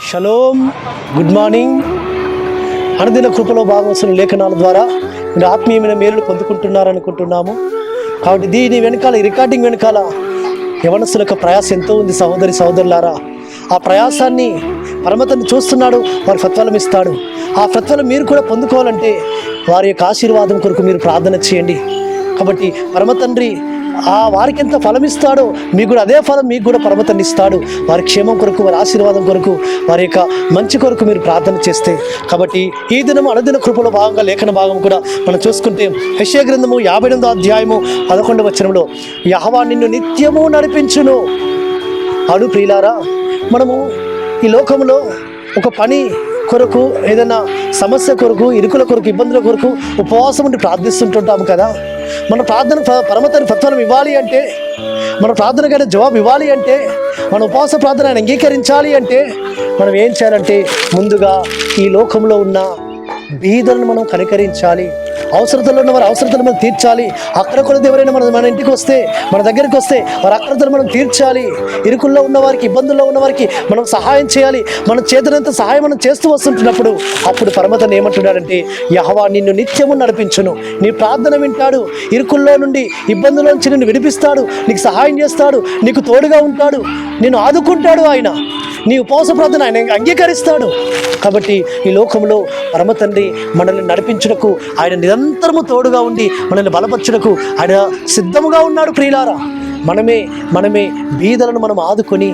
Shalom, good morning. అనుదిన కృపలో భాగవతుల లేఖనాల ద్వారా మీరు ఆత్మీయమైన మేలులు పొందుకుంటున్నారనుకుంటున్నాము. కాబట్టి దీని వెనకాల, ఈ రికార్డింగ్ వెనకాల యవనస్తుల యొక్క ప్రయాసం ఎంతో ఉంది. సహోదరి సహోదరులారా, ఆ ప్రయాసాన్ని పరమతండ్రి చూస్తున్నాడు, వారి ఫత్వలం ఇస్తాడు. ఆ ఫత్వలం మీరు కూడా పొందుకోవాలంటే వారి యొక్క ఆశీర్వాదం కొరకు మీరు ప్రార్థన చేయండి. కాబట్టి పరమతండ్రి వారికి ఎంత ఫలం ఇస్తాడో మీకు కూడా అదే ఫలం మీకు కూడా పరమతండ్రి ఇస్తాడు. వారి క్షేమం కొరకు, వారి ఆశీర్వాదం కొరకు, వారి యొక్క మంచి కొరకు మీరు ప్రార్థన చేస్తే. కాబట్టి ఈ దినం అనుదిన కృపలో భాగంగా లేఖన భాగం కూడా మనం చూసుకుంటే యెషయా గ్రంథము 58వ అధ్యాయము 11వ వచనంలో యెహోవా నిన్ను నిత్యము నడిపించును. అను ప్రియులారా, మనము ఈ లోకంలో ఒక పని కొరకు, ఏదైనా సమస్య కొరకు, ఇరుకుల కొరకు, ఇబ్బందుల కొరకు ఉపవాసం ఉండి ప్రార్థిస్తుంటుంటాము కదా. మన ప్రార్థన పరమతండ్రి ఫత్వలం ఇవ్వాలి అంటే, మన ప్రార్థనకైనా జవాబు ఇవ్వాలి అంటే, మన ఉపవాస ప్రార్థన ఆయన అంగీకరించాలి అంటే మనం ఏం చేయాలంటే, ముందుగా ఈ లోకంలో ఉన్న బీదలను మనం కనికరించాలి. అవసరతలు ఉన్న వారి అవసరతలు మనం తీర్చాలి. అక్కడ కొలది ఎవరైనా మన ఇంటికి వస్తే, మన దగ్గరికి వస్తే వారి అక్రతలు మనం తీర్చాలి. ఇరుకుల్లో ఉన్న వారికి, ఇబ్బందుల్లో ఉన్న వారికి మనం సహాయం చేయాలి. మన చేతనంత సహాయం మనం చేస్తూ వస్తుంటున్నప్పుడు అప్పుడు పరమతండ్రి ఏమంటున్నాడంటే, యెహోవా నిన్ను నిత్యము నడిపించును. నీ ప్రార్థన వింటాడు, ఇరుకుల్లో నుండి, ఇబ్బందుల నుంచి నిన్ను విడిపిస్తాడు, నీకు సహాయం చేస్తాడు, నీకు తోడుగా ఉంటాడు, నిన్ను ఆదుకుంటాడు. ఆయన నీ ఉపవాస ప్రార్థన ఆయన అంగీకరిస్తాడు. కాబట్టి ఈ లోకంలో పరమతండ్రి మనల్ని నడిపించుటకు, ఆయన నిరంతరము తోడుగా ఉండి మనల్ని బలపరచుటకు ఆయన సిద్ధముగా ఉన్నాడు. ప్రియులారా, మనమే బీదలను మనం ఆదుకొని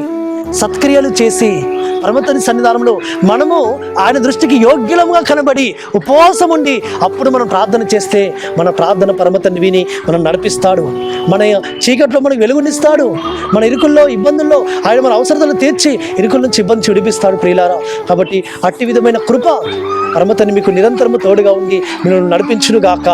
సత్క్రియలు చేసి పరమతండ్రి సన్నిధానంలో మనము ఆయన దృష్టికి యోగ్యులముగా కనబడి ఉపవాసం ఉండి అప్పుడు మనం ప్రార్థన చేస్తే మన ప్రార్థన పరమతండ్రి విని మనం నడిపిస్తాడు. మన చీకట్లో మనకు వెలుగునిస్తాడు. మన ఇరుకుల్లో, ఇబ్బందుల్లో ఆయన మన అవసరతలు తీర్చి ఇరుకుల నుంచి ఇబ్బంది విడిపిస్తాడు. ప్రియులారా, కాబట్టి అట్టి విధమైన కృప పరమతండ్రి మీకు నిరంతరము తోడుగా ఉండి మిమ్మల్ని నడిపించునుగాక.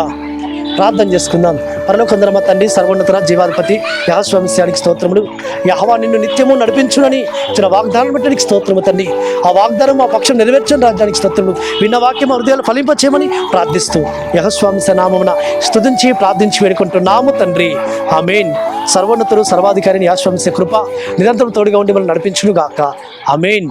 ప్రార్థన చేసుకుందాం. పరలోకందరమ తండ్రి, సర్వోన్నత జీవాధిపతి యెహోవానికి స్తోత్రములు. యెహోవా నిన్ను నిత్యము నడిపించునని ఇచ్చిన వాగ్దానం బట్టి నీకు స్తోత్రము తండ్రి. ఆ వాగ్దానం మా పక్షం నెరవేర్చని రాజ్యానికి స్తోత్రములు. విన్న వాక్యం మా హృదయాలు ఫలింపచేయమని ప్రార్థిస్తూ యెహోవా నామమున స్తుతించి ప్రార్థించి వేడుకుంటున్నాము తండ్రి. ఆమేన్. సర్వోన్నతుడు, సర్వాధికారిని యెహోవా కృప నిరంతరం తోడుగా ఉండి మనం నడిపించునుగాక. ఆమేన్.